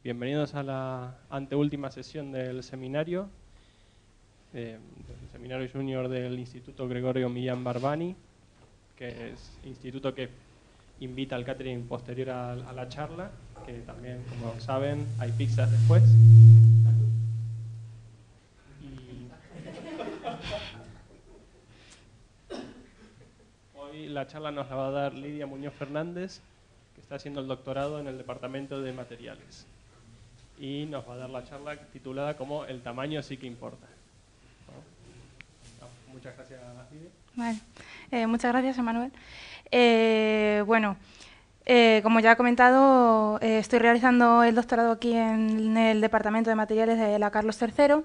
Bienvenidos a la anteúltima sesión del seminario junior del Instituto Gregorio Millán Barbani, que es instituto que invita al catering posterior a la charla, que también, como saben, hay pizzas después. Hoy la charla nos la va a dar Lidia Muñoz Fernández, que está haciendo el doctorado en el Departamento de Materiales. Y nos va a dar la charla titulada como El tamaño sí que importa. Muchas gracias, Lidia. Vale. Muchas gracias, Emanuel. Como ya he comentado, estoy realizando el doctorado aquí en el Departamento de Materiales de la Carlos III.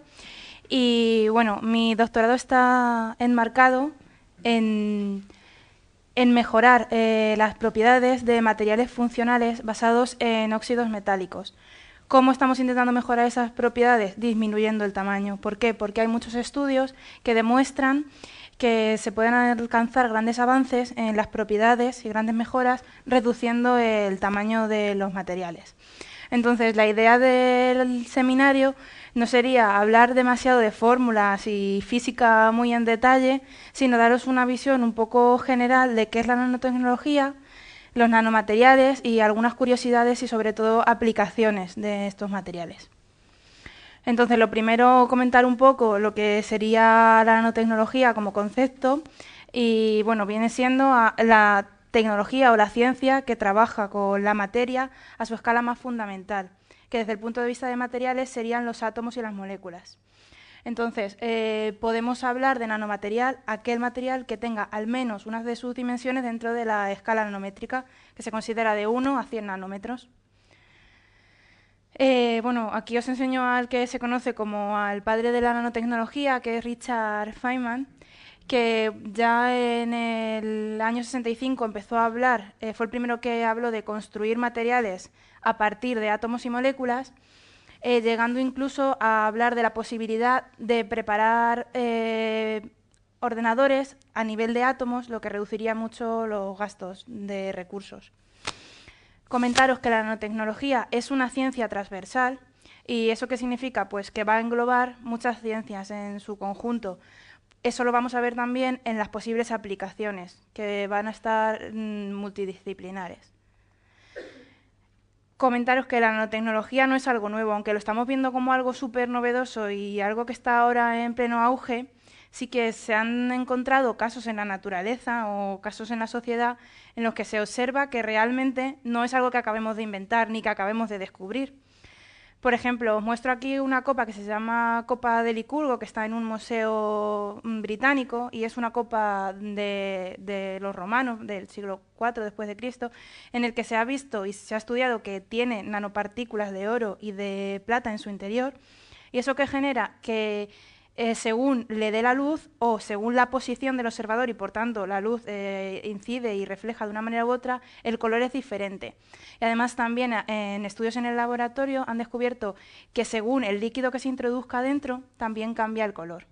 Y bueno, mi doctorado está enmarcado en mejorar las propiedades de materiales funcionales basados en óxidos metálicos. ¿Cómo estamos intentando mejorar esas propiedades? Disminuyendo el tamaño. ¿Por qué? Porque hay muchos estudios que demuestran que se pueden alcanzar grandes avances en las propiedades y grandes mejoras reduciendo el tamaño de los materiales. Entonces, la idea del seminario no sería hablar demasiado de fórmulas y física muy en detalle, sino daros una visión un poco general de qué es la nanotecnología, los nanomateriales y algunas curiosidades y sobre todo aplicaciones de estos materiales. Entonces, lo primero, comentar un poco lo que sería la nanotecnología como concepto y, bueno, viene siendo la tecnología o la ciencia que trabaja con la materia a su escala más fundamental, que desde el punto de vista de materiales serían los átomos y las moléculas. Entonces, podemos hablar de nanomaterial, aquel material que tenga al menos una de sus dimensiones dentro de la escala nanométrica, que se considera de 1 a 100 nanómetros. Aquí os enseño al que se conoce como al padre de la nanotecnología, que es Richard Feynman, que ya en el año 65 empezó a hablar, fue el primero que habló de construir materiales a partir de átomos y moléculas, llegando incluso a hablar de la posibilidad de preparar ordenadores a nivel de átomos, lo que reduciría mucho los gastos de recursos. Comentaros que la nanotecnología es una ciencia transversal. ¿Y eso qué significa? Pues que va a englobar muchas ciencias en su conjunto. Eso lo vamos a ver también en las posibles aplicaciones, que van a estar multidisciplinares. Comentaros que la nanotecnología no es algo nuevo, aunque lo estamos viendo como algo súper novedoso y algo que está ahora en pleno auge, sí que se han encontrado casos en la naturaleza o casos en la sociedad en los que se observa que realmente no es algo que acabemos de inventar ni que acabemos de descubrir. Por ejemplo, os muestro aquí una copa que se llama Copa de Licurgo, que está en un museo británico y es una copa de los romanos del siglo IV después de Cristo, en el que se ha visto y se ha estudiado que tiene nanopartículas de oro y de plata en su interior, y eso que genera que según le dé la luz o según la posición del observador y por tanto la luz incide y refleja de una manera u otra, el color es diferente. Y además también en estudios en el laboratorio han descubierto que según el líquido que se introduzca dentro también cambia el color.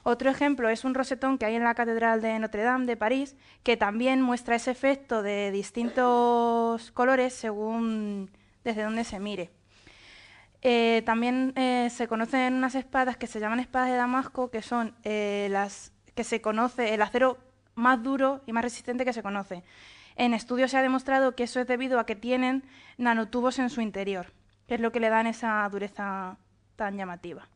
Otro ejemplo es un rosetón que hay en la Catedral de Notre Dame de París, que también muestra ese efecto de distintos colores según desde donde se mire. También se conocen unas espadas que se llaman espadas de Damasco, que son las que se conoce el acero más duro y más resistente que se conoce. En estudios se ha demostrado que eso es debido a que tienen nanotubos en su interior, que es lo que le dan esa dureza tan llamativa.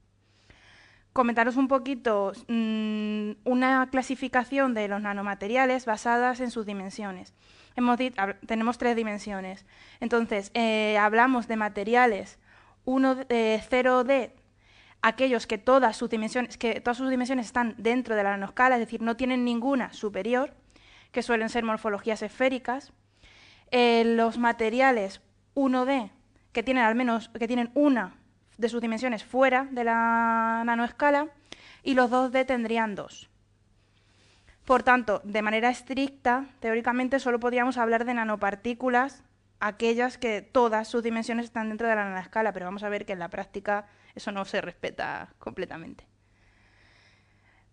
Comentaros un poquito una clasificación de los nanomateriales basadas en sus dimensiones. Tenemos 3 dimensiones. Entonces, hablamos de materiales 0D, aquellos que todas sus dimensiones están dentro de la nanoscala, es decir, no tienen ninguna superior, que suelen ser morfologías esféricas. Los materiales 1D, que tienen una de sus dimensiones fuera de la nanoescala, y los 2D tendrían 2. Por tanto, de manera estricta, teóricamente solo podríamos hablar de nanopartículas, aquellas que todas sus dimensiones están dentro de la nanoescala, pero vamos a ver que en la práctica eso no se respeta completamente.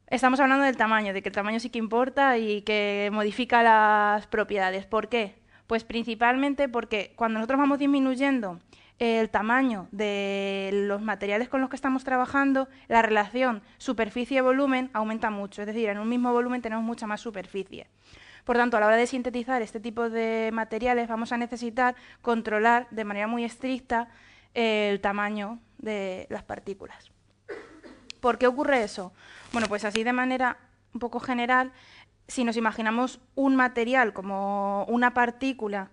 Estamos hablando del tamaño, de que el tamaño sí que importa y que modifica las propiedades. ¿Por qué? Pues principalmente porque cuando nosotros vamos disminuyendo el tamaño de los materiales con los que estamos trabajando, la relación superficie-volumen aumenta mucho. Es decir, en un mismo volumen tenemos mucha más superficie. Por tanto, a la hora de sintetizar este tipo de materiales vamos a necesitar controlar de manera muy estricta el tamaño de las partículas. ¿Por qué ocurre eso? Bueno, pues así de manera un poco general, si nos imaginamos un material como una partícula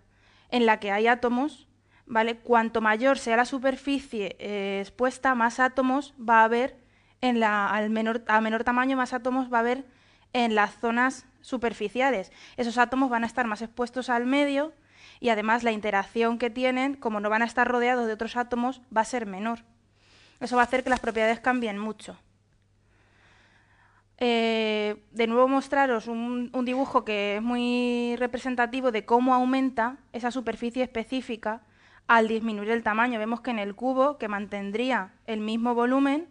en la que hay átomos, ¿vale? Cuanto mayor sea la superficie expuesta, más átomos va a haber a menor tamaño, más átomos va a haber en las zonas superficiales. Esos átomos van a estar más expuestos al medio y además la interacción que tienen, como no van a estar rodeados de otros átomos, va a ser menor. Eso va a hacer que las propiedades cambien mucho. De nuevo mostraros un dibujo que es muy representativo de cómo aumenta esa superficie específica al disminuir el tamaño. Vemos que en el cubo, que mantendría el mismo volumen,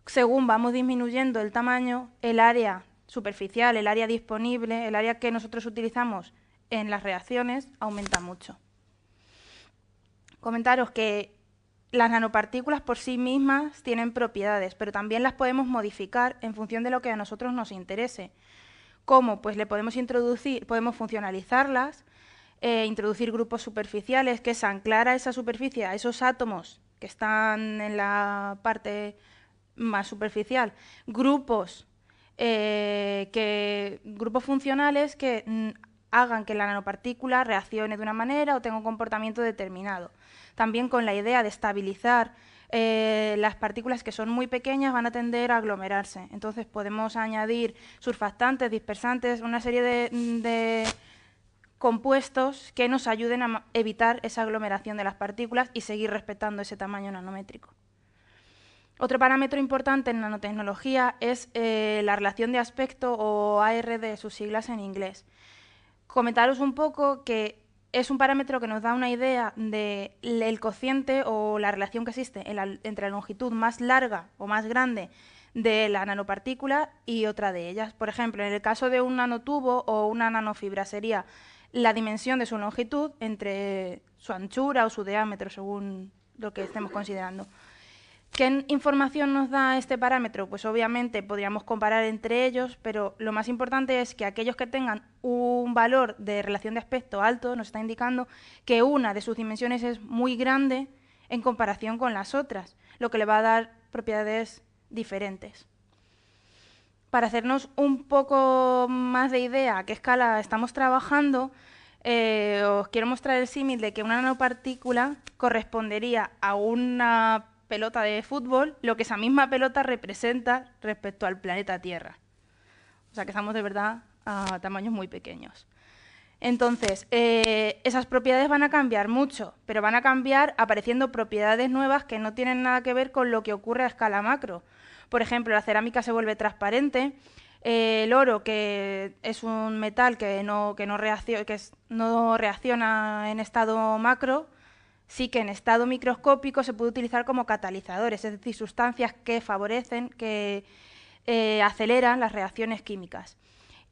según vamos disminuyendo el tamaño, el área superficial, el área disponible, el área que nosotros utilizamos en las reacciones, aumenta mucho. Comentaros que las nanopartículas por sí mismas tienen propiedades, pero también las podemos modificar en función de lo que a nosotros nos interese. ¿Cómo? Pues le podemos funcionalizarlas, introducir grupos superficiales, que es anclar a esa superficie, a esos átomos que están en la parte más superficial, grupos funcionales que hagan que la nanopartícula reaccione de una manera o tenga un comportamiento determinado. También con la idea de estabilizar las partículas que son muy pequeñas van a tender a aglomerarse. Entonces podemos añadir surfactantes, dispersantes, una serie de compuestos que nos ayuden a evitar esa aglomeración de las partículas y seguir respetando ese tamaño nanométrico. Otro parámetro importante en nanotecnología es la relación de aspecto o ARD, sus siglas en inglés. Comentaros un poco que es un parámetro que nos da una idea del cociente o la relación que existe entre la longitud más larga o más grande de la nanopartícula y otra de ellas. Por ejemplo, en el caso de un nanotubo o una nanofibra sería la dimensión de su longitud entre su anchura o su diámetro, según lo que estemos considerando. ¿Qué información nos da este parámetro? Pues obviamente podríamos comparar entre ellos, pero lo más importante es que aquellos que tengan un valor de relación de aspecto alto nos está indicando que una de sus dimensiones es muy grande en comparación con las otras, lo que le va a dar propiedades diferentes. Para hacernos un poco más de idea a qué escala estamos trabajando, os quiero mostrar el símil de que una nanopartícula correspondería a una pelota de fútbol, lo que esa misma pelota representa respecto al planeta Tierra. O sea que estamos de verdad a tamaños muy pequeños. Entonces, esas propiedades van a cambiar mucho, pero van a cambiar apareciendo propiedades nuevas que no tienen nada que ver con lo que ocurre a escala macro. Por ejemplo, la cerámica se vuelve transparente, el oro, que es un metal que no reacciona en estado macro, sí que en estado microscópico se puede utilizar como catalizadores, es decir, sustancias que favorecen, que aceleran las reacciones químicas.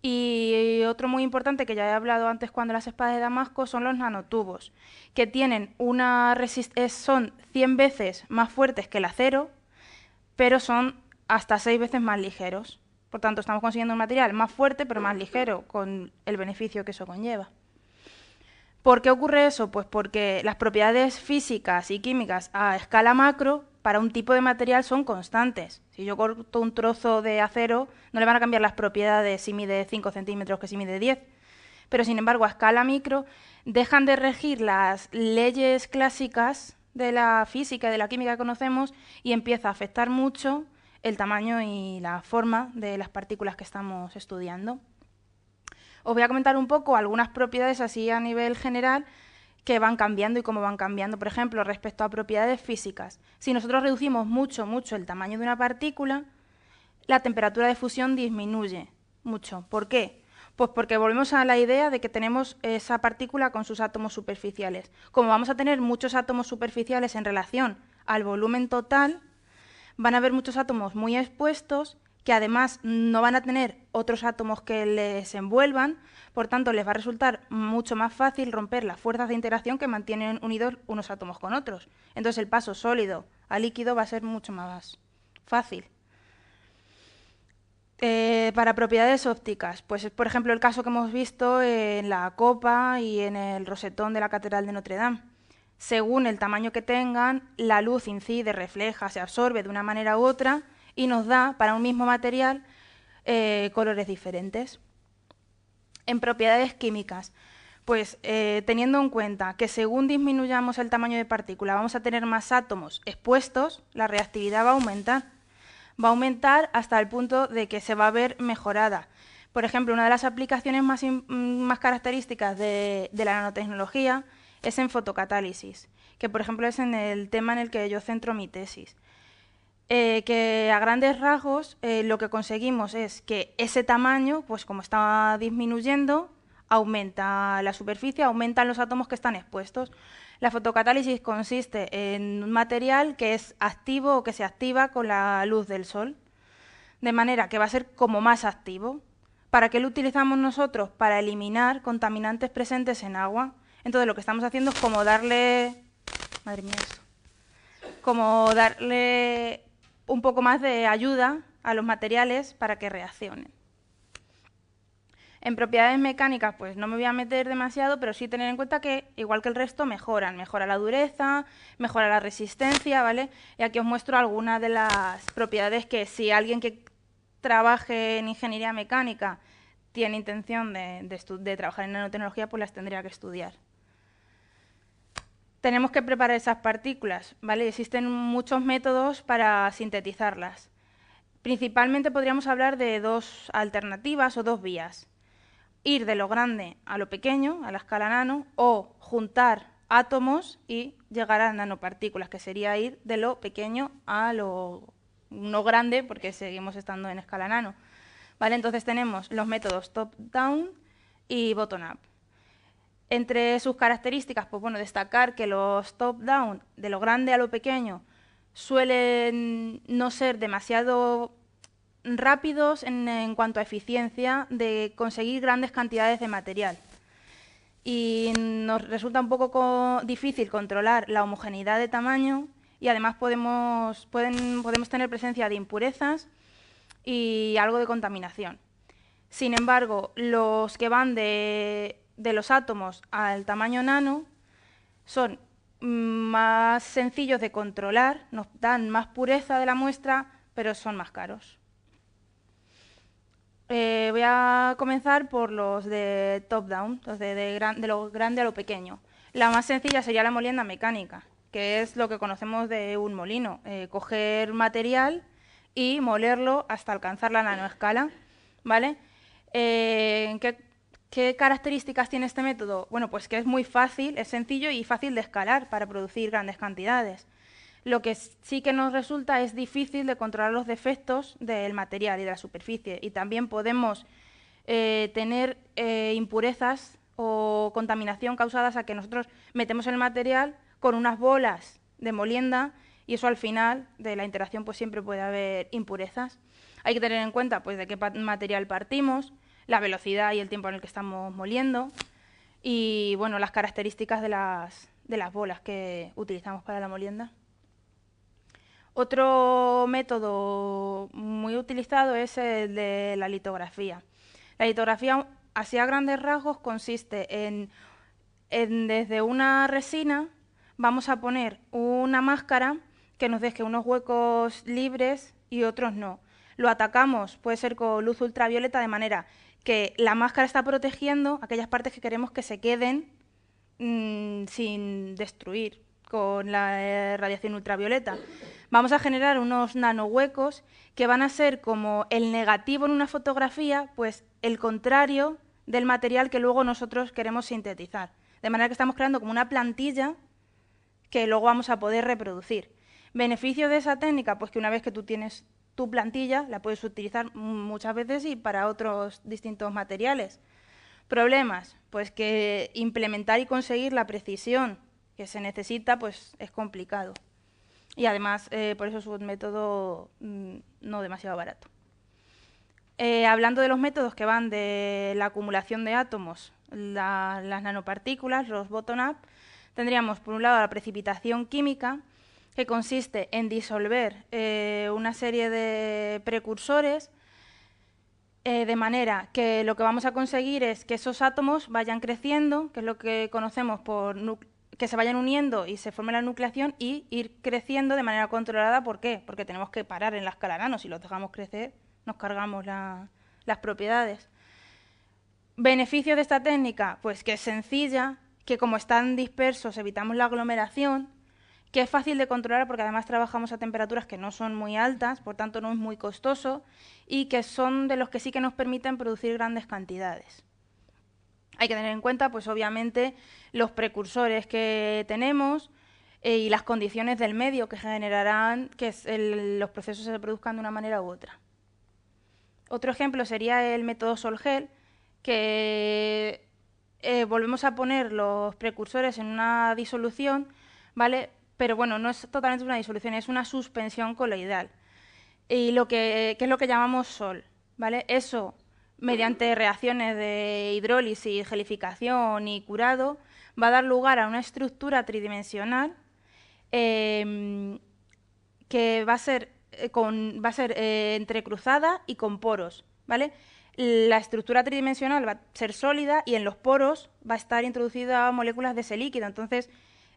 Y otro muy importante que ya he hablado antes cuando las espadas de Damasco son los nanotubos, que tienen son 100 veces más fuertes que el acero, pero son hasta 6 veces más ligeros. Por tanto, estamos consiguiendo un material más fuerte pero más ligero, con el beneficio que eso conlleva. ¿Por qué ocurre eso? Pues porque las propiedades físicas y químicas a escala macro para un tipo de material son constantes. Si yo corto un trozo de acero, no le van a cambiar las propiedades si mide 5 centímetros que si mide 10. Pero, sin embargo, a escala micro dejan de regir las leyes clásicas de la física y de la química que conocemos y empieza a afectar mucho el tamaño y la forma de las partículas que estamos estudiando. Os voy a comentar un poco algunas propiedades así a nivel general que van cambiando y cómo van cambiando, por ejemplo, respecto a propiedades físicas. Si nosotros reducimos mucho el tamaño de una partícula, la temperatura de fusión disminuye mucho. ¿Por qué? Pues porque volvemos a la idea de que tenemos esa partícula con sus átomos superficiales. Como vamos a tener muchos átomos superficiales en relación al volumen total, van a haber muchos átomos muy expuestos que además no van a tener otros átomos que les envuelvan, por tanto les va a resultar mucho más fácil romper las fuerzas de interacción que mantienen unidos unos átomos con otros. Entonces el paso sólido a líquido va a ser mucho más fácil. Para propiedades ópticas, pues por ejemplo el caso que hemos visto en la copa y en el rosetón de la Catedral de Notre Dame. Según el tamaño que tengan, la luz incide, refleja, se absorbe de una manera u otra y nos da, para un mismo material, colores diferentes. En propiedades químicas, pues teniendo en cuenta que según disminuyamos el tamaño de partícula vamos a tener más átomos expuestos, la reactividad va a aumentar. Va a aumentar hasta el punto de que se va a ver mejorada. Por ejemplo, una de las aplicaciones más características de la nanotecnología es en fotocatálisis, que por ejemplo es en el tema en el que yo centro mi tesis. Que a grandes rasgos lo que conseguimos es que ese tamaño, pues como está disminuyendo, aumenta la superficie, aumentan los átomos que están expuestos. La fotocatálisis consiste en un material que es activo o que se activa con la luz del sol, de manera que va a ser como más activo. ¿Para qué lo utilizamos nosotros? Para eliminar contaminantes presentes en agua. Entonces lo que estamos haciendo es como darle... Madre mía, esto. Como darle un poco más de ayuda a los materiales para que reaccionen. En propiedades mecánicas, pues no me voy a meter demasiado, pero sí tener en cuenta que, igual que el resto, mejoran. Mejora la dureza, mejora la resistencia, ¿vale? Y aquí os muestro algunas de las propiedades que si alguien que trabaje en ingeniería mecánica tiene intención de trabajar en nanotecnología, pues las tendría que estudiar. Tenemos que preparar esas partículas, ¿vale? Existen muchos métodos para sintetizarlas. Principalmente podríamos hablar de dos alternativas o dos vías. Ir de lo grande a lo pequeño, a la escala nano, o juntar átomos y llegar a nanopartículas, que sería ir de lo pequeño a lo no grande, porque seguimos estando en escala nano. ¿Vale? Entonces tenemos los métodos top-down y bottom-up. Entre sus características, pues bueno, destacar que los top-down, de lo grande a lo pequeño, suelen no ser demasiado rápidos en cuanto a eficiencia de conseguir grandes cantidades de material. Y nos resulta un poco difícil controlar la homogeneidad de tamaño y además podemos tener presencia de impurezas y algo de contaminación. Sin embargo, los que van de los átomos al tamaño nano son más sencillos de controlar, nos dan más pureza de la muestra, pero son más caros. Voy a comenzar por los de top-down, los de lo grande a lo pequeño. La más sencilla sería la molienda mecánica, que es lo que conocemos de un molino. Coger material y molerlo hasta alcanzar la nanoescala, ¿vale? ¿Qué características tiene este método? Bueno, pues que es muy fácil, es sencillo y fácil de escalar para producir grandes cantidades. Lo que sí que nos resulta es difícil de controlar los defectos del material y de la superficie. Y también podemos tener impurezas o contaminación causadas a que nosotros metemos el material con unas bolas de molienda y eso al final de la interacción pues siempre puede haber impurezas. Hay que tener en cuenta pues de qué material partimos, la velocidad y el tiempo en el que estamos moliendo y bueno, las características de las bolas que utilizamos para la molienda. Otro método muy utilizado es el de la litografía. La litografía, así a grandes rasgos, consiste en desde una resina vamos a poner una máscara que nos deje unos huecos libres y otros no. Lo atacamos, puede ser con luz ultravioleta, de manera que la máscara está protegiendo aquellas partes que queremos que se queden sin destruir con la radiación ultravioleta. Vamos a generar unos nanohuecos que van a ser como el negativo en una fotografía, pues el contrario del material que luego nosotros queremos sintetizar. De manera que estamos creando como una plantilla que luego vamos a poder reproducir. Beneficio de esa técnica, pues que una vez que tú tienes tu plantilla, la puedes utilizar muchas veces y para otros distintos materiales. Problemas, pues que implementar y conseguir la precisión que se necesita, pues es complicado. Y además, por eso es un método no demasiado barato. Hablando de los métodos que van de la acumulación de átomos, las nanopartículas, los bottom-up, tendríamos por un lado la precipitación química, que consiste en disolver una serie de precursores de manera que lo que vamos a conseguir es que esos átomos vayan creciendo, que es lo que conocemos por que se vayan uniendo y se forme la nucleación, y ir creciendo de manera controlada. ¿Por qué? Porque tenemos que parar en la escala nano. Si los dejamos crecer, nos cargamos las propiedades. ¿Beneficio de esta técnica? Pues que es sencilla, que como están dispersos evitamos la aglomeración, que es fácil de controlar porque además trabajamos a temperaturas que no son muy altas, por tanto no es muy costoso, y que son de los que sí que nos permiten producir grandes cantidades. Hay que tener en cuenta, pues obviamente, los precursores que tenemos y las condiciones del medio que generarán que los procesos se produzcan de una manera u otra. Otro ejemplo sería el método Sol-Gel, que volvemos a poner los precursores en una disolución, ¿vale? Pero bueno, no es totalmente una disolución, es una suspensión coloidal. Y que es lo que llamamos sol, ¿vale? Eso, mediante reacciones de hidrólisis, gelificación y curado, va a dar lugar a una estructura tridimensional que va a ser, entrecruzada y con poros, ¿vale? La estructura tridimensional va a ser sólida y en los poros va a estar introducida moléculas de ese líquido. Entonces,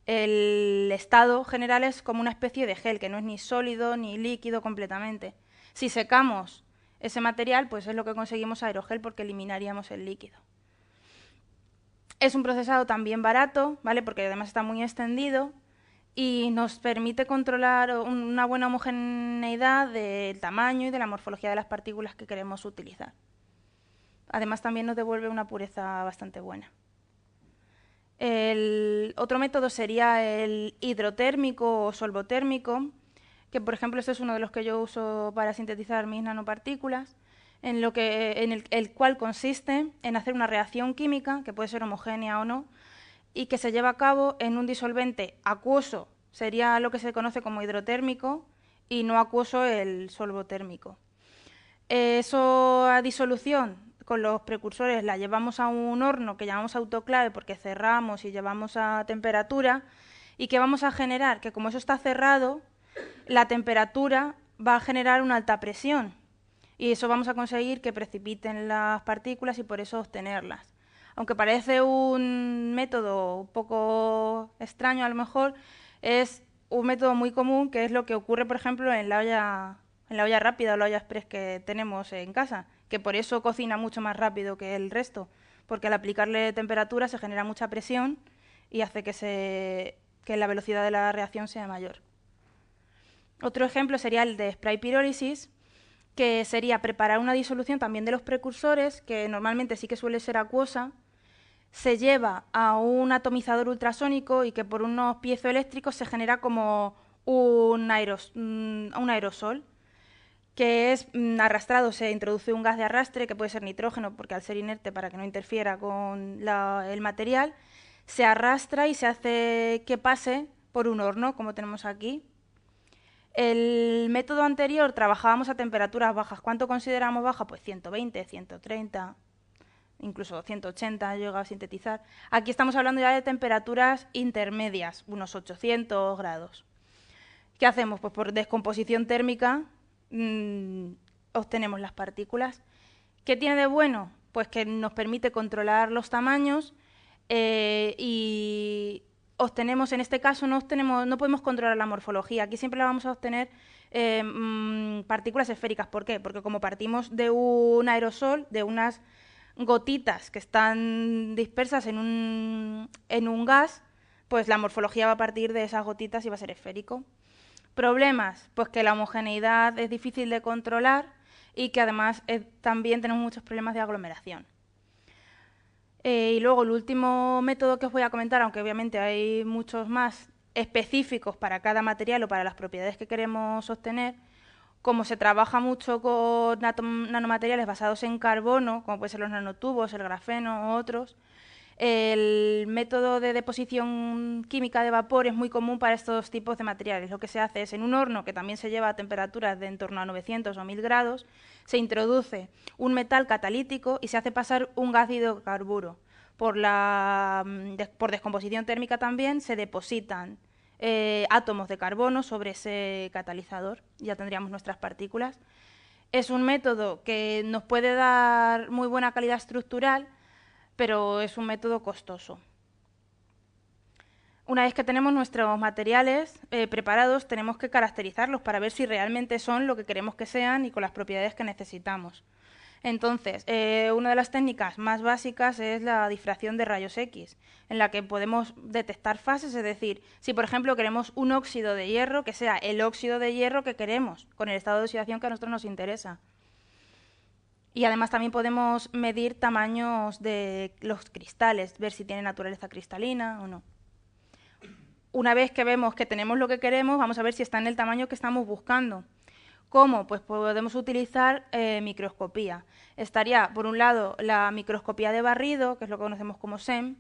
el estado general es como una especie de gel, que no es ni sólido ni líquido completamente. Si secamos ese material, pues es lo que conseguimos aerogel, porque eliminaríamos el líquido. Es un procesado también barato, ¿vale? Porque además está muy extendido y nos permite controlar una buena homogeneidad del tamaño y de la morfología de las partículas que queremos utilizar. Además también nos devuelve una pureza bastante buena. El otro método sería el hidrotérmico o solvotérmico, que por ejemplo este es uno de los que yo uso para sintetizar mis nanopartículas, en el cual consiste en hacer una reacción química, que puede ser homogénea o no, y que se lleva a cabo en un disolvente acuoso, sería lo que se conoce como hidrotérmico, y no acuoso el solvotérmico. Esa disolución con los precursores la llevamos a un horno que llamamos autoclave, porque cerramos y llevamos a temperatura, y que vamos a generar, que como eso está cerrado, la temperatura va a generar una alta presión, y eso vamos a conseguir que precipiten las partículas y por eso obtenerlas. Aunque parece un método un poco extraño a lo mejor, es un método muy común, que es lo que ocurre, por ejemplo, en la olla rápida o la olla express que tenemos en casa, que por eso cocina mucho más rápido que el resto, porque al aplicarle temperatura se genera mucha presión y hace que la velocidad de la reacción sea mayor. Otro ejemplo sería el de spray pirólisis, que sería preparar una disolución también de los precursores, que normalmente sí que suele ser acuosa, se lleva a un atomizador ultrasónico y que por unos piezoeléctricos se genera como un aerosol, que es arrastrado, se introduce un gas de arrastre, que puede ser nitrógeno, porque al ser inerte, para que no interfiera con el material, se arrastra y se hace que pase por un horno, como tenemos aquí. El método anterior trabajábamos a temperaturas bajas. ¿Cuánto consideramos baja? Pues 120, 130, incluso 180 llega a sintetizar. Aquí estamos hablando ya de temperaturas intermedias, unos 800 grados. ¿Qué hacemos? Pues por descomposición térmica obtenemos las partículas. ¿Qué tiene de bueno? Pues que nos permite controlar los tamaños y obtenemos, en este caso no podemos controlar la morfología. Aquí siempre la vamos a obtener partículas esféricas. ¿Por qué? Porque como partimos de un aerosol, de unas gotitas que están dispersas en un gas, pues la morfología va a partir de esas gotitas y va a ser esférico. Problemas, pues que la homogeneidad es difícil de controlar y que además también tenemos muchos problemas de aglomeración. Y luego el último método que os voy a comentar, aunque obviamente hay muchos más específicos para cada material o para las propiedades que queremos obtener, como se trabaja mucho con nanomateriales basados en carbono, como pueden ser los nanotubos, el grafeno u otros, El método de deposición química de vapor es muy común para estos tipos de materiales. Lo que se hace es, en un horno que también se lleva a temperaturas de en torno a 900 o 1000 grados, se introduce un metal catalítico y se hace pasar un gas de hidrocarburo. Por descomposición térmica también se depositan átomos de carbono sobre ese catalizador. Ya tendríamos nuestras partículas. Es un método que nos puede dar muy buena calidad estructural, pero es un método costoso. Una vez que tenemos nuestros materiales preparados, tenemos que caracterizarlos para ver si realmente son lo que queremos que sean y con las propiedades que necesitamos. Entonces, una de las técnicas más básicas es la difracción de rayos X, en la que podemos detectar fases, es decir, si por ejemplo queremos un óxido de hierro, que sea el óxido de hierro que queremos, con el estado de oxidación que a nosotros nos interesa. Y además también podemos medir tamaños de los cristales, ver si tienen naturaleza cristalina o no. Una vez que vemos que tenemos lo que queremos, vamos a ver si está en el tamaño que estamos buscando. ¿Cómo? Pues podemos utilizar microscopía. Estaría, por un lado, la microscopía de barrido, que es lo que conocemos como SEM,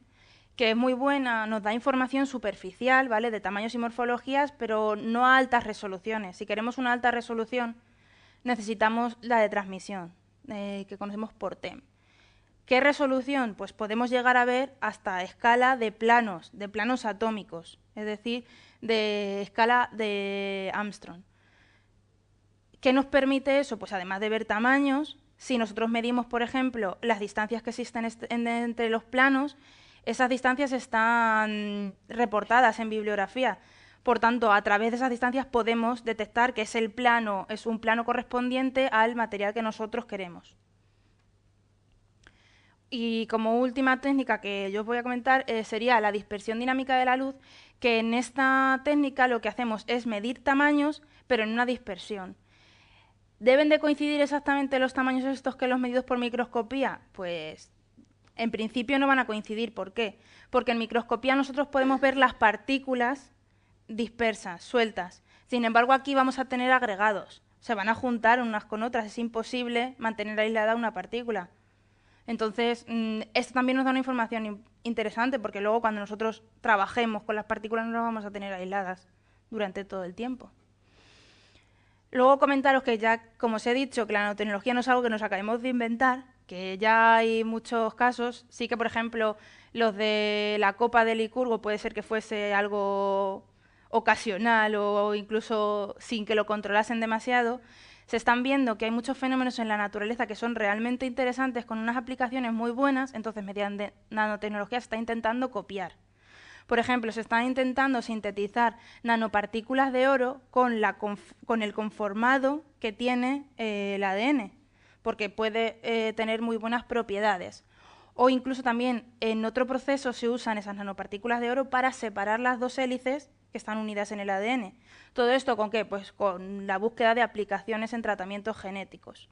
que es muy buena, nos da información superficial, ¿vale?, de tamaños y morfologías, pero no a altas resoluciones. Si queremos una alta resolución, necesitamos la de transmisión, que conocemos por TEM. ¿Qué resolución? Pues podemos llegar a ver hasta escala de planos atómicos, es decir, de escala de Armstrong. ¿Qué nos permite eso? Pues además de ver tamaños, si nosotros medimos, por ejemplo, las distancias que existen entre los planos, esas distancias están reportadas en bibliografía. Por tanto, a través de esas distancias podemos detectar que es un plano correspondiente al material que nosotros queremos. Y como última técnica que yo os voy a comentar sería la dispersión dinámica de la luz, que en esta técnica lo que hacemos es medir tamaños, pero en una dispersión. ¿Deben de coincidir exactamente los tamaños estos que los medidos por microscopía? Pues en principio no van a coincidir. ¿Por qué? Porque en microscopía nosotros podemos ver las partículas dispersas, sueltas. Sin embargo, aquí vamos a tener agregados. Se van a juntar unas con otras. Es imposible mantener aislada una partícula. Entonces, esto también nos da una información interesante, porque luego cuando nosotros trabajemos con las partículas no las vamos a tener aisladas durante todo el tiempo. Luego comentaros que ya, como os he dicho, que la nanotecnología no es algo que nos acabemos de inventar, que ya hay muchos casos. Sí que, por ejemplo, los de la copa de Licurgo puede ser que fuese algo ocasional o incluso sin que lo controlasen demasiado. Se están viendo que hay muchos fenómenos en la naturaleza que son realmente interesantes, con unas aplicaciones muy buenas, entonces mediante nanotecnología se está intentando copiar. Por ejemplo, se están intentando sintetizar nanopartículas de oro con el conformado que tiene el ADN, porque puede tener muy buenas propiedades. O incluso también en otro proceso se usan esas nanopartículas de oro para separar las dos hélices que están unidas en el ADN. ¿Todo esto con qué? Pues con la búsqueda de aplicaciones en tratamientos genéticos.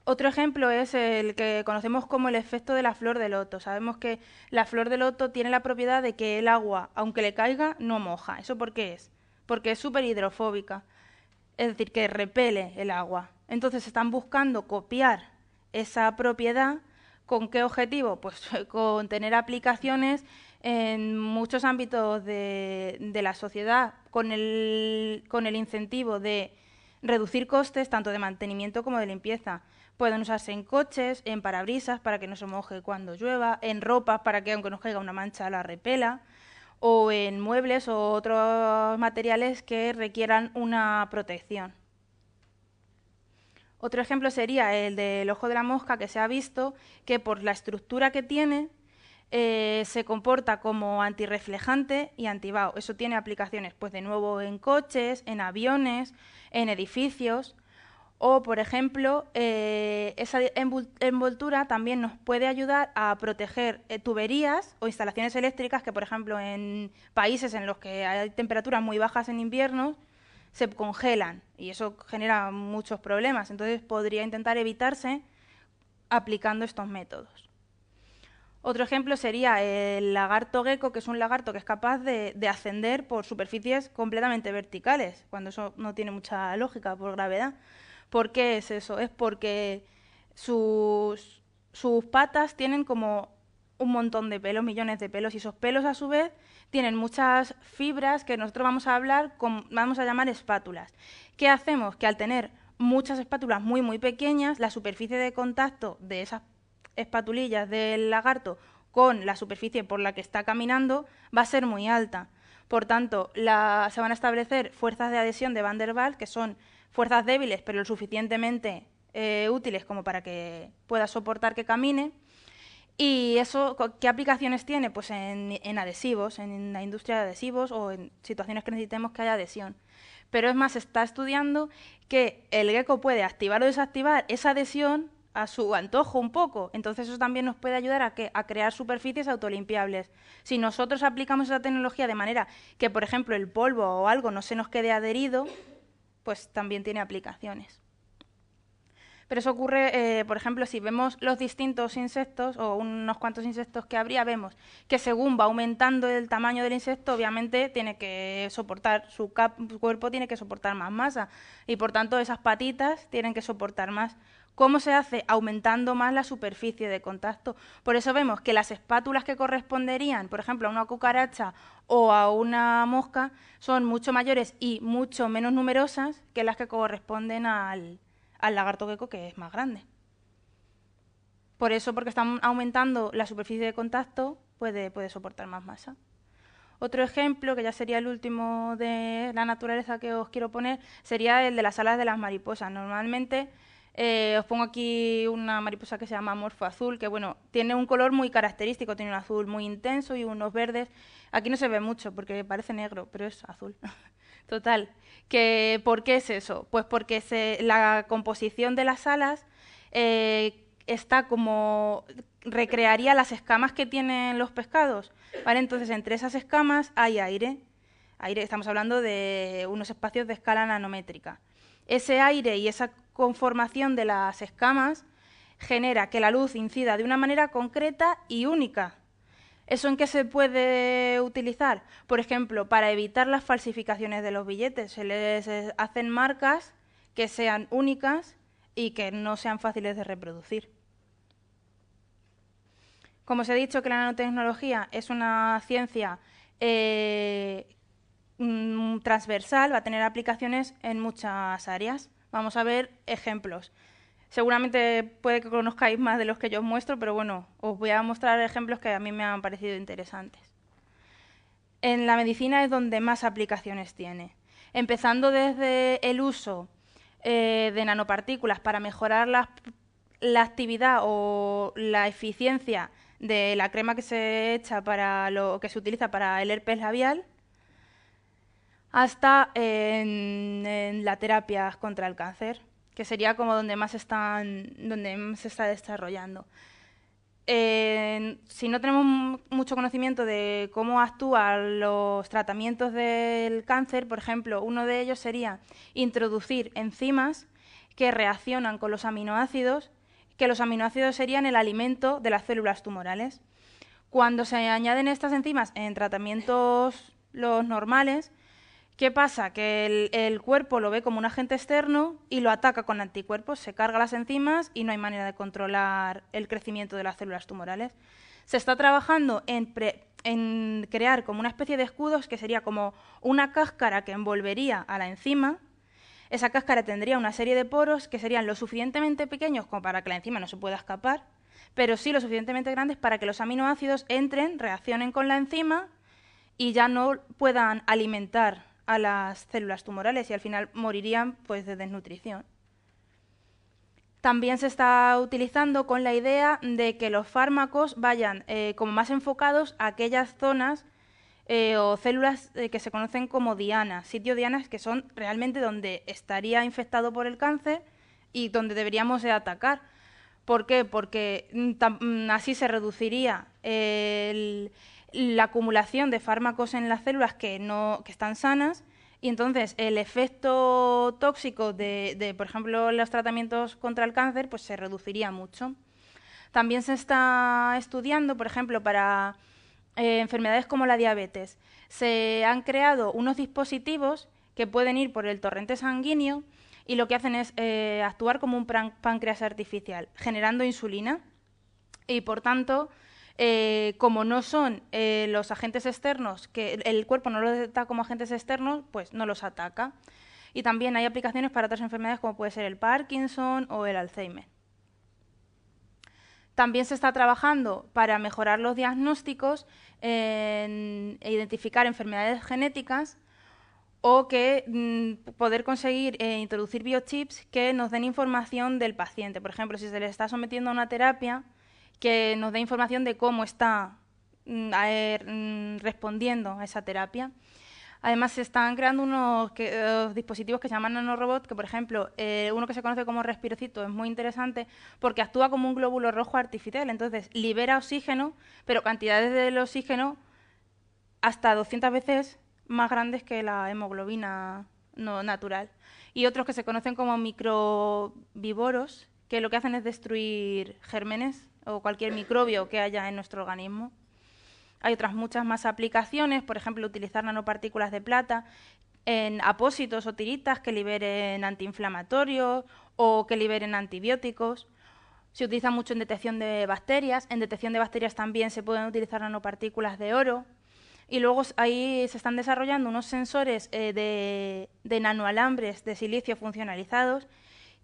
Otro ejemplo es el que conocemos como el efecto de la flor de loto. Sabemos que la flor de loto tiene la propiedad de que el agua, aunque le caiga, no moja. ¿Eso por qué es? Porque es súper hidrofóbica, es decir, que repele el agua. Entonces están buscando copiar esa propiedad. ¿Con qué objetivo? Pues con tener aplicaciones en muchos ámbitos de la sociedad, con el incentivo de reducir costes tanto de mantenimiento como de limpieza. Pueden usarse en coches, en parabrisas para que no se moje cuando llueva, en ropa para que aunque nos caiga una mancha la repela, o en muebles o otros materiales que requieran una protección. Otro ejemplo sería el del ojo de la mosca, que se ha visto que por la estructura que tiene se comporta como antirreflejante y antibao. Eso tiene aplicaciones, pues de nuevo, en coches, en aviones, en edificios. O, por ejemplo, esa envoltura también nos puede ayudar a proteger tuberías o instalaciones eléctricas que, por ejemplo, en países en los que hay temperaturas muy bajas en invierno, se congelan y eso genera muchos problemas. Entonces, podría intentar evitarse aplicando estos métodos. Otro ejemplo sería el lagarto gecko, que es un lagarto que es capaz de ascender por superficies completamente verticales, cuando eso no tiene mucha lógica por gravedad. ¿Por qué es eso? Es porque sus patas tienen como un montón de pelos, millones de pelos, y esos pelos a su vez tienen muchas fibras que nosotros vamos a llamar espátulas. ¿Qué hacemos? Que al tener muchas espátulas muy, muy pequeñas, la superficie de contacto de esas espatulillas del lagarto con la superficie por la que está caminando va a ser muy alta. Por tanto, se van a establecer fuerzas de adhesión de Van der Waals, que son fuerzas débiles, pero lo suficientemente útiles como para que pueda soportar que camine. ¿Y eso qué aplicaciones tiene? Pues en adhesivos, en la industria de adhesivos o en situaciones que necesitemos que haya adhesión. Pero es más, se está estudiando que el gecko puede activar o desactivar esa adhesión a su antojo un poco. Entonces eso también nos puede ayudar a crear superficies autolimpiables. Si nosotros aplicamos esa tecnología de manera que, por ejemplo, el polvo o algo no se nos quede adherido, pues también tiene aplicaciones. Pero eso ocurre, por ejemplo, si vemos los distintos insectos o unos cuantos insectos que habría, vemos que según va aumentando el tamaño del insecto, obviamente tiene que soportar, su cuerpo tiene que soportar más masa y por tanto esas patitas tienen que soportar más. ¿Cómo se hace? Aumentando más la superficie de contacto. Por eso vemos que las espátulas que corresponderían, por ejemplo, a una cucaracha o a una mosca, son mucho mayores y mucho menos numerosas que las que corresponden al lagarto gecko, que es más grande. Por eso, porque están aumentando la superficie de contacto, puede soportar más masa. Otro ejemplo, que ya sería el último de la naturaleza que os quiero poner, sería el de las alas de las mariposas. Normalmente os pongo aquí una mariposa que se llama morfo azul, que bueno, tiene un color muy característico, tiene un azul muy intenso y unos verdes. Aquí no se ve mucho porque parece negro, pero es azul. Total, ¿por qué es eso? Pues porque la composición de las alas está como recrearía las escamas que tienen los pescados, ¿vale? Entonces, entre esas escamas hay aire. Estamos hablando de unos espacios de escala nanométrica. Ese aire y esa conformación de las escamas genera que la luz incida de una manera concreta y única. ¿Eso en qué se puede utilizar? Por ejemplo, para evitar las falsificaciones de los billetes. Se les hacen marcas que sean únicas y que no sean fáciles de reproducir. Como os he dicho que la nanotecnología es una ciencia transversal, va a tener aplicaciones en muchas áreas. Vamos a ver ejemplos. Seguramente puede que conozcáis más de los que yo os muestro, pero bueno, os voy a mostrar ejemplos que a mí me han parecido interesantes. En la medicina es donde más aplicaciones tiene, empezando desde el uso de nanopartículas para mejorar la actividad o la eficiencia de la crema que se echa que se utiliza para el herpes labial, hasta en la terapia contra el cáncer, que sería como donde más se está desarrollando. Si no tenemos mucho conocimiento de cómo actúan los tratamientos del cáncer, por ejemplo, uno de ellos sería introducir enzimas que reaccionan con los aminoácidos, que los aminoácidos serían el alimento de las células tumorales. Cuando se añaden estas enzimas en tratamientos los normales, ¿qué pasa? Que el cuerpo lo ve como un agente externo y lo ataca con anticuerpos, se carga las enzimas y no hay manera de controlar el crecimiento de las células tumorales. Se está trabajando en crear como una especie de escudos que sería como una cáscara que envolvería a la enzima. Esa cáscara tendría una serie de poros que serían lo suficientemente pequeños como para que la enzima no se pueda escapar, pero sí lo suficientemente grandes para que los aminoácidos entren, reaccionen con la enzima y ya no puedan alimentar a las células tumorales y al final morirían pues de desnutrición. También se está utilizando con la idea de que los fármacos vayan como más enfocados a aquellas zonas o células que se conocen como dianas, sitios dianas que son realmente donde estaría infectado por el cáncer y donde deberíamos atacar. ¿Por qué? Porque así se reduciría la acumulación de fármacos en las células que están sanas y entonces el efecto tóxico de, por ejemplo, los tratamientos contra el cáncer pues se reduciría mucho. También se está estudiando, por ejemplo, para enfermedades como la diabetes. Se han creado unos dispositivos que pueden ir por el torrente sanguíneo y lo que hacen es actuar como un páncreas artificial, generando insulina y, por tanto, como no son los agentes externos, que el cuerpo no los detecta como agentes externos, pues no los ataca. Y también hay aplicaciones para otras enfermedades como puede ser el Parkinson o el Alzheimer. También se está trabajando para mejorar los diagnósticos e identificar enfermedades genéticas o que poder conseguir introducir biochips que nos den información del paciente. Por ejemplo, si se le está sometiendo a una terapia, que nos dé información de cómo está respondiendo a esa terapia. Además, se están creando unos dispositivos que se llaman nanorobots, que, por ejemplo, uno que se conoce como Respirocito es muy interesante porque actúa como un glóbulo rojo artificial. Entonces, libera oxígeno, pero cantidades del oxígeno hasta 200 veces más grandes que la hemoglobina no natural. Y otros que se conocen como microvívoros, que lo que hacen es destruir gérmenes o cualquier microbio que haya en nuestro organismo. Hay otras muchas más aplicaciones, por ejemplo, utilizar nanopartículas de plata en apósitos o tiritas que liberen antiinflamatorios o que liberen antibióticos. Se utiliza mucho en detección de bacterias. En detección de bacterias también se pueden utilizar nanopartículas de oro. Y luego ahí se están desarrollando unos sensores de nanoalambres de silicio funcionalizados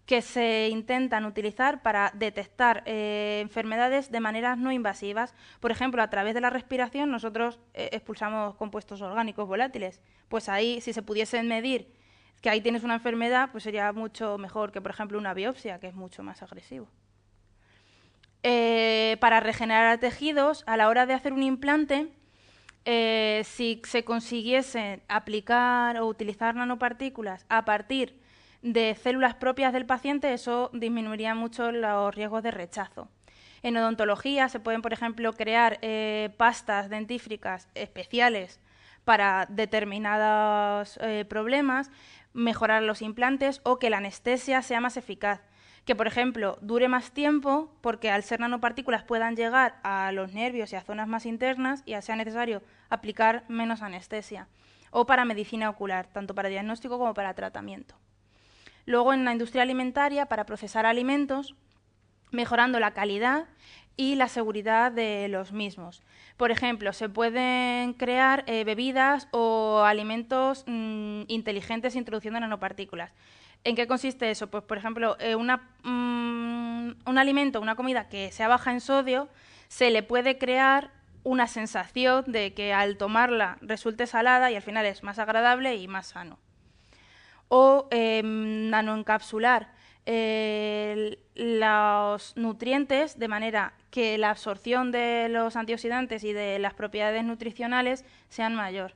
que se intentan utilizar para detectar enfermedades de maneras no invasivas. Por ejemplo, a través de la respiración nosotros expulsamos compuestos orgánicos volátiles. Pues ahí, si se pudiesen medir que ahí tienes una enfermedad, pues sería mucho mejor que, por ejemplo, una biopsia, que es mucho más agresivo. Para regenerar tejidos, a la hora de hacer un implante, si se consiguiese aplicar o utilizar nanopartículas a partir de células propias del paciente, eso disminuiría mucho los riesgos de rechazo. En odontología se pueden, por ejemplo, crear pastas dentífricas especiales para determinados problemas, mejorar los implantes o que la anestesia sea más eficaz. Que, por ejemplo, dure más tiempo porque al ser nanopartículas puedan llegar a los nervios y a zonas más internas y sea necesario aplicar menos anestesia. O para medicina ocular, tanto para diagnóstico como para tratamiento. Luego, en la industria alimentaria, para procesar alimentos, mejorando la calidad y la seguridad de los mismos. Por ejemplo, se pueden crear bebidas o alimentos inteligentes introduciendo nanopartículas. ¿En qué consiste eso? Pues, por ejemplo, un alimento, una comida que sea baja en sodio, se le puede crear una sensación de que al tomarla resulte salada y al final es más agradable y más sano. O nanoencapsular los nutrientes de manera que la absorción de los antioxidantes y de las propiedades nutricionales sean mayor.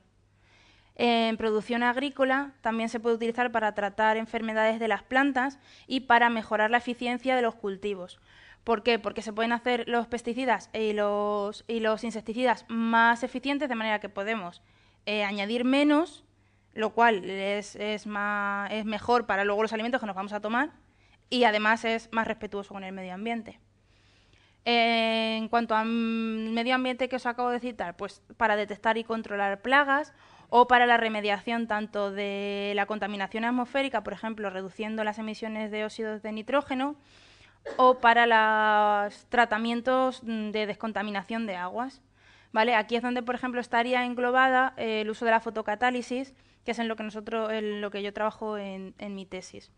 En producción agrícola también se puede utilizar para tratar enfermedades de las plantas y para mejorar la eficiencia de los cultivos. ¿Por qué? Porque se pueden hacer los pesticidas y los insecticidas más eficientes de manera que podemos añadir menos, lo cual es mejor para luego los alimentos que nos vamos a tomar y además es más respetuoso con el medio ambiente. En cuanto al medio ambiente que os acabo de citar, pues para detectar y controlar plagas o para la remediación tanto de la contaminación atmosférica, por ejemplo, reduciendo las emisiones de óxidos de nitrógeno, o para los tratamientos de descontaminación de aguas. ¿Vale? Aquí es donde, por ejemplo, estaría englobada el uso de la fotocatálisis, que es en lo que yo trabajo en mi tesis.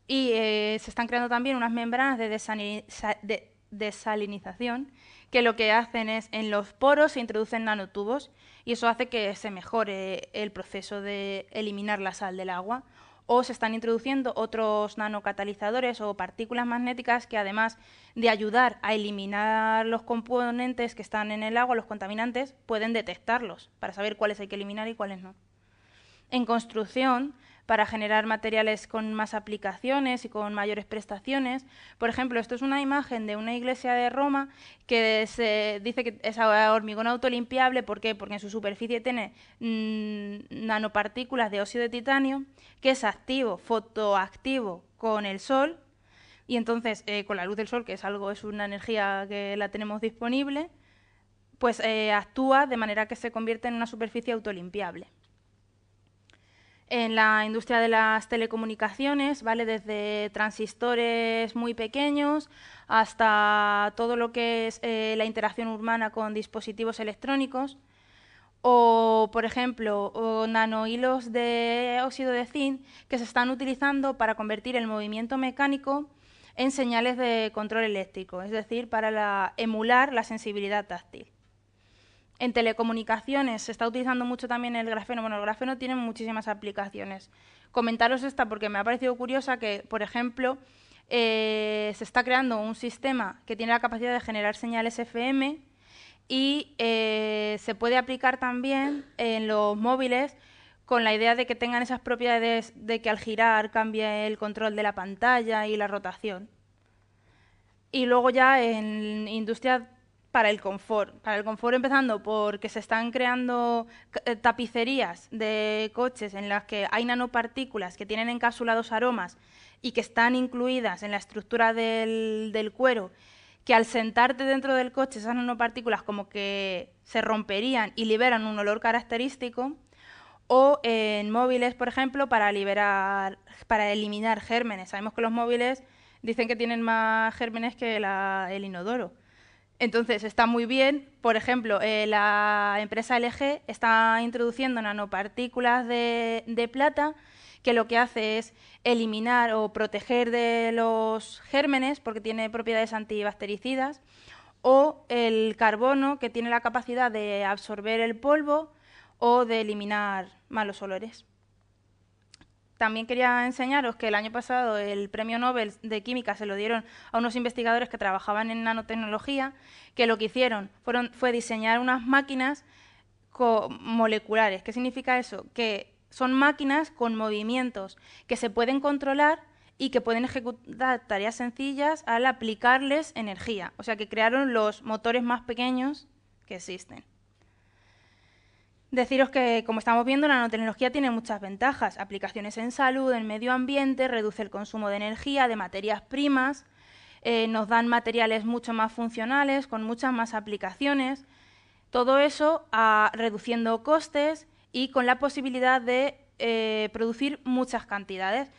Y se están creando también unas membranas de desalinización que lo que hacen es en los poros se introducen nanotubos y eso hace que se mejore el proceso de eliminar la sal del agua. O se están introduciendo otros nanocatalizadores o partículas magnéticas que además de ayudar a eliminar los componentes que están en el agua, los contaminantes, pueden detectarlos para saber cuáles hay que eliminar y cuáles no. En construcción, para generar materiales con más aplicaciones y con mayores prestaciones. Por ejemplo, esto es una imagen de una iglesia de Roma que se dice que es hormigón autolimpiable. ¿Por qué? Porque en su superficie tiene nanopartículas de óxido de titanio, que es activo, fotoactivo con el sol, y entonces con la luz del sol, que es una energía que la tenemos disponible, pues actúa de manera que se convierte en una superficie autolimpiable. En la industria de las telecomunicaciones, ¿vale? Desde transistores muy pequeños hasta todo lo que es la interacción humana con dispositivos electrónicos. O, por ejemplo, nanohilos de óxido de zinc que se están utilizando para convertir el movimiento mecánico en señales de control eléctrico, es decir, para emular la sensibilidad táctil. En telecomunicaciones se está utilizando mucho también el grafeno. Bueno, el grafeno tiene muchísimas aplicaciones. Comentaros esta porque me ha parecido curiosa que, por ejemplo, se está creando un sistema que tiene la capacidad de generar señales FM y se puede aplicar también en los móviles con la idea de que tengan esas propiedades de que al girar cambie el control de la pantalla y la rotación. Y luego ya en industria para el confort empezando porque se están creando tapicerías de coches en las que hay nanopartículas que tienen encapsulados aromas y que están incluidas en la estructura del cuero, que al sentarte dentro del coche esas nanopartículas como que se romperían y liberan un olor característico, o en móviles, por ejemplo, para eliminar gérmenes. Sabemos que los móviles dicen que tienen más gérmenes que el inodoro. Entonces, está muy bien. Por ejemplo, la empresa LG está introduciendo nanopartículas de plata que lo que hace es eliminar o proteger de los gérmenes porque tiene propiedades antibactericidas, o el carbono, que tiene la capacidad de absorber el polvo o de eliminar malos olores. También quería enseñaros que el año pasado el premio Nobel de Química se lo dieron a unos investigadores que trabajaban en nanotecnología, que lo que hicieron fue diseñar unas máquinas moleculares. ¿Qué significa eso? Que son máquinas con movimientos que se pueden controlar y que pueden ejecutar tareas sencillas al aplicarles energía. O sea, que crearon los motores más pequeños que existen. Deciros que, como estamos viendo, la nanotecnología tiene muchas ventajas. Aplicaciones en salud, en medio ambiente, reduce el consumo de energía, de materias primas, nos dan materiales mucho más funcionales, con muchas más aplicaciones. Todo eso reduciendo costes y con la posibilidad de producir muchas cantidades.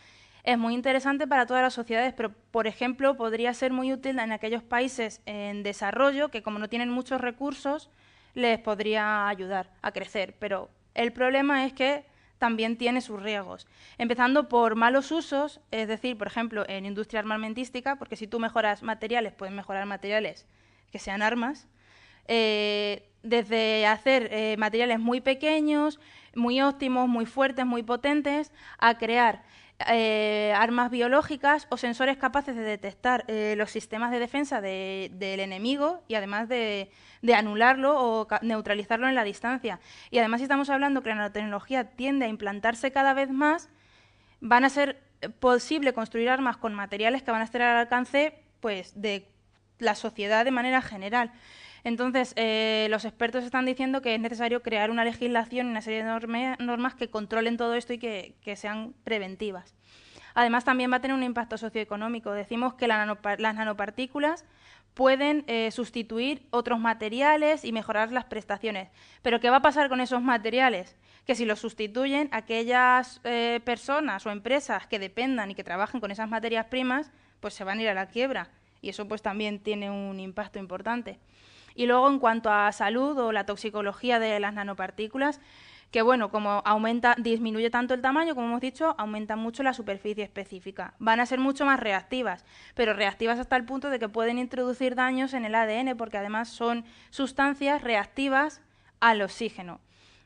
Es muy interesante para todas las sociedades, pero, por ejemplo, podría ser muy útil en aquellos países en desarrollo que, como no tienen muchos recursos, les podría ayudar a crecer. Pero el problema es que también tiene sus riesgos, empezando por malos usos, es decir, por ejemplo, en industria armamentística, porque si tú mejoras materiales, puedes mejorar materiales que sean armas, desde hacer materiales muy pequeños, muy óptimos, muy fuertes, muy potentes, a crear armas biológicas o sensores capaces de detectar los sistemas de defensa del enemigo y además de anularlo o neutralizarlo en la distancia. Y además, si estamos hablando que la nanotecnología tiende a implantarse cada vez más, van a ser posible construir armas con materiales que van a estar al alcance pues, de la sociedad de manera general. Entonces, los expertos están diciendo que es necesario crear una legislación y una serie de normas que controlen todo esto y que sean preventivas. Además, también va a tener un impacto socioeconómico. Decimos que las nanopartículas pueden sustituir otros materiales y mejorar las prestaciones. Pero ¿qué va a pasar con esos materiales? Que si los sustituyen, aquellas personas o empresas que dependan y que trabajen con esas materias primas, pues se van a ir a la quiebra. Y eso pues también tiene un impacto importante. Y luego, en cuanto a salud o la toxicología de las nanopartículas, que bueno, como disminuye tanto el tamaño, como hemos dicho, aumenta mucho la superficie específica. Van a ser mucho más reactivas, pero reactivas hasta el punto de que pueden introducir daños en el ADN, porque además son sustancias reactivas al oxígeno.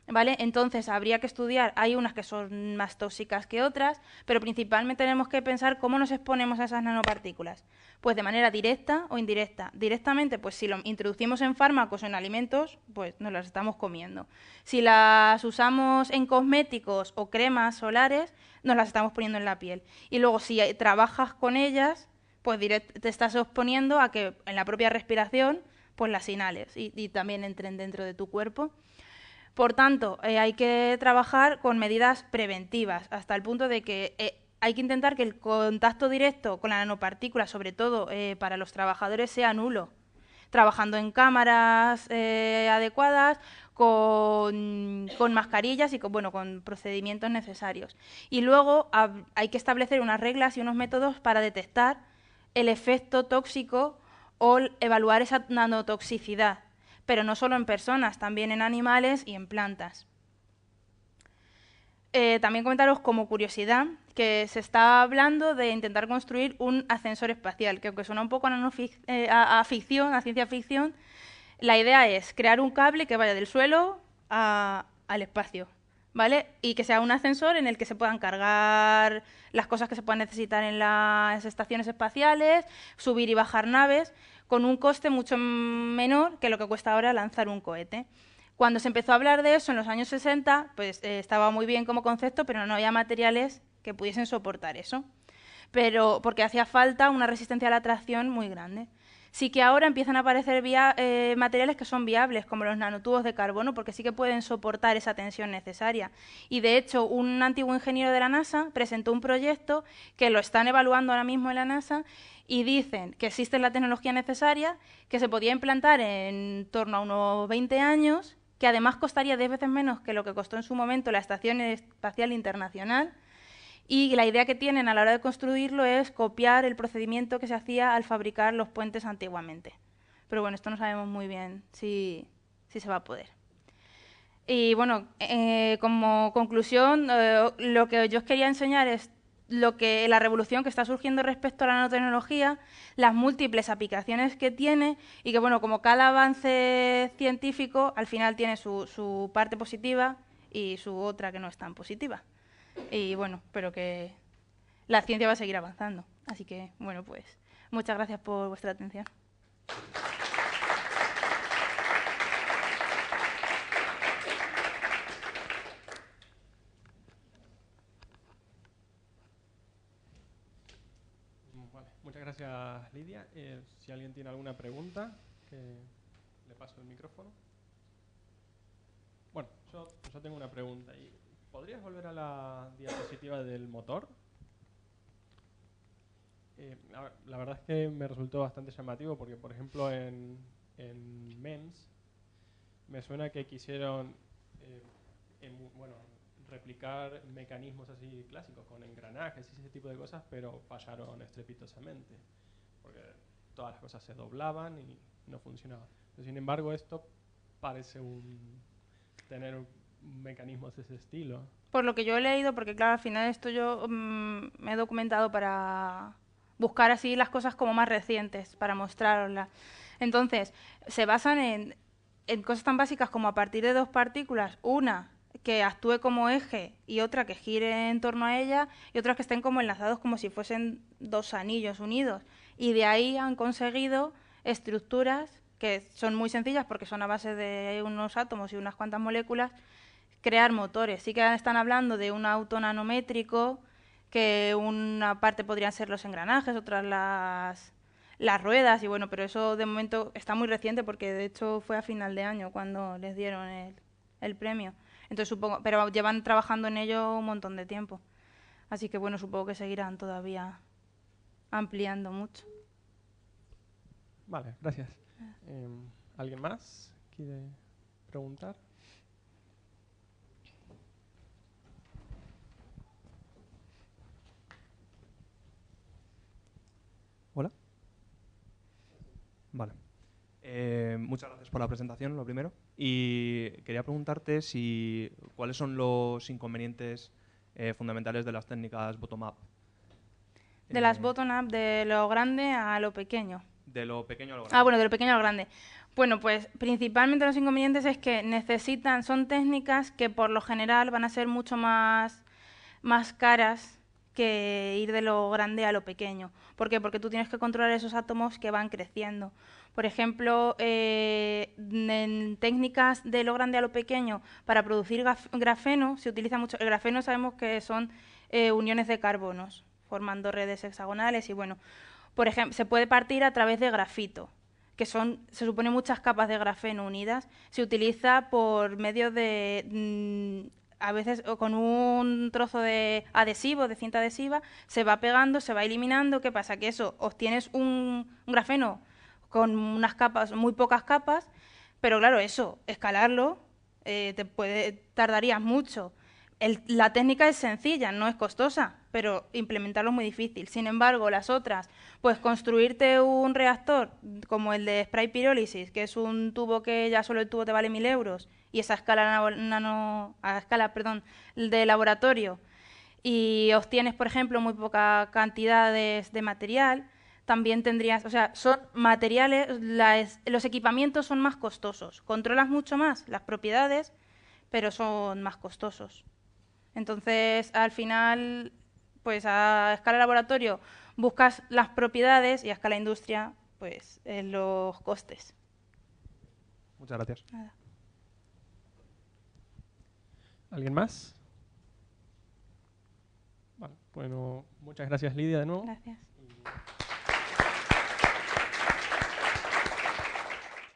¿Vale? Entonces habría que estudiar, hay unas que son más tóxicas que otras, pero principalmente tenemos que pensar cómo nos exponemos a esas nanopartículas. Pues de manera directa o indirecta. Directamente, pues si lo introducimos en fármacos o en alimentos, pues nos las estamos comiendo. Si las usamos en cosméticos o cremas solares, nos las estamos poniendo en la piel. Y luego si trabajas con ellas, pues te estás exponiendo a que en la propia respiración, pues las inhales y también entren dentro de tu cuerpo. Por tanto, hay que trabajar con medidas preventivas, hasta el punto de que hay que intentar que el contacto directo con la nanopartícula, sobre todo para los trabajadores, sea nulo. Trabajando en cámaras adecuadas, con mascarillas y con procedimientos necesarios. Y luego hay que establecer unas reglas y unos métodos para detectar el efecto tóxico o evaluar esa nanotoxicidad, pero no solo en personas, también en animales y en plantas. También comentaros como curiosidad que se está hablando de intentar construir un ascensor espacial, que aunque suena un poco a ficción, a ciencia ficción, la idea es crear un cable que vaya del suelo al espacio, ¿vale? Y que sea un ascensor en el que se puedan cargar las cosas que se puedan necesitar en las estaciones espaciales, subir y bajar naves, con un coste mucho menor que lo que cuesta ahora lanzar un cohete. Cuando se empezó a hablar de eso en los años 60, pues estaba muy bien como concepto, pero no había materiales que pudiesen soportar eso. Pero porque hacía falta una resistencia a la tracción muy grande. Sí que ahora empiezan a aparecer materiales que son viables, como los nanotubos de carbono, porque sí que pueden soportar esa tensión necesaria. Y de hecho, un antiguo ingeniero de la NASA presentó un proyecto que lo están evaluando ahora mismo en la NASA y dicen que existe la tecnología necesaria, que se podía implantar en torno a unos 20 años, que además costaría 10 veces menos que lo que costó en su momento la Estación Espacial Internacional. Y la idea que tienen a la hora de construirlo es copiar el procedimiento que se hacía al fabricar los puentes antiguamente. Pero bueno, esto no sabemos muy bien si se va a poder. Y bueno, como conclusión, lo que yo os quería enseñar es la revolución que está surgiendo respecto a la nanotecnología, las múltiples aplicaciones que tiene y que, bueno, como cada avance científico, al final tiene su parte positiva y su otra que no es tan positiva. Y bueno, espero que la ciencia va a seguir avanzando. Así que, bueno, pues muchas gracias por vuestra atención. Vale, muchas gracias, Lidia. Si alguien tiene alguna pregunta, que le paso el micrófono. Bueno, yo tengo una pregunta. ¿Podrías volver a la diapositiva del motor? La verdad es que me resultó bastante llamativo porque, por ejemplo, en MEMS me suena que quisieron replicar mecanismos así clásicos con engranajes y ese tipo de cosas, pero fallaron estrepitosamente porque todas las cosas se doblaban y no funcionaba. Pero, sin embargo, esto parece tener mecanismos de ese estilo. Por lo que yo he leído, porque claro, al final esto yo me he documentado para buscar así las cosas como más recientes, para mostraroslas. Entonces, se basan en cosas tan básicas como a partir de dos partículas, una que actúe como eje y otra que gire en torno a ella y otras que estén como enlazados como si fuesen dos anillos unidos. Y de ahí han conseguido estructuras que son muy sencillas porque son a base de unos átomos y unas cuantas moléculas, crear motores. Sí que están hablando de un auto nanométrico, que una parte podrían ser los engranajes, otras las ruedas, y bueno, pero eso de momento está muy reciente porque de hecho fue a final de año cuando les dieron el premio. Entonces supongo, pero llevan trabajando en ello un montón de tiempo. Así que bueno, supongo que seguirán todavía ampliando mucho. Vale, gracias. ¿Alguien más quiere preguntar? Hola. Vale. Muchas gracias por la presentación, lo primero. Y quería preguntarte cuáles son los inconvenientes fundamentales de las técnicas bottom-up. De las bottom-up, de lo grande a lo pequeño. De lo pequeño a lo grande. Ah, bueno, de lo pequeño a lo grande. Bueno, pues principalmente los inconvenientes es que son técnicas que por lo general van a ser mucho más caras que ir de lo grande a lo pequeño. ¿Por qué? Porque tú tienes que controlar esos átomos que van creciendo. Por ejemplo, en técnicas de lo grande a lo pequeño, para producir grafeno, se utiliza mucho. El grafeno sabemos que son uniones de carbonos, formando redes hexagonales y bueno, por ejemplo, se puede partir a través de grafito, que se supone muchas capas de grafeno unidas. Se utiliza por medio de a veces con un trozo de adhesivo, de cinta adhesiva, se va pegando, se va eliminando. ¿Qué pasa? Que eso, obtienes un grafeno con unas capas, muy pocas capas, pero claro, eso, escalarlo tardarías mucho. La técnica es sencilla, no es costosa, pero implementarlo es muy difícil. Sin embargo, las otras, pues construirte un reactor como el de spray pirólisis, que es un tubo que ya solo el tubo te vale 1.000 euros, y esa escala de laboratorio, y obtienes, por ejemplo, muy pocas cantidades de material, también tendrías, o sea, son materiales, los equipamientos son más costosos, controlas mucho más las propiedades, pero son más costosos. Entonces, al final, pues a escala laboratorio buscas las propiedades y a escala industria, pues los costes. Muchas gracias. Nada. ¿Alguien más? Bueno, muchas gracias, Lidia, de nuevo. Gracias.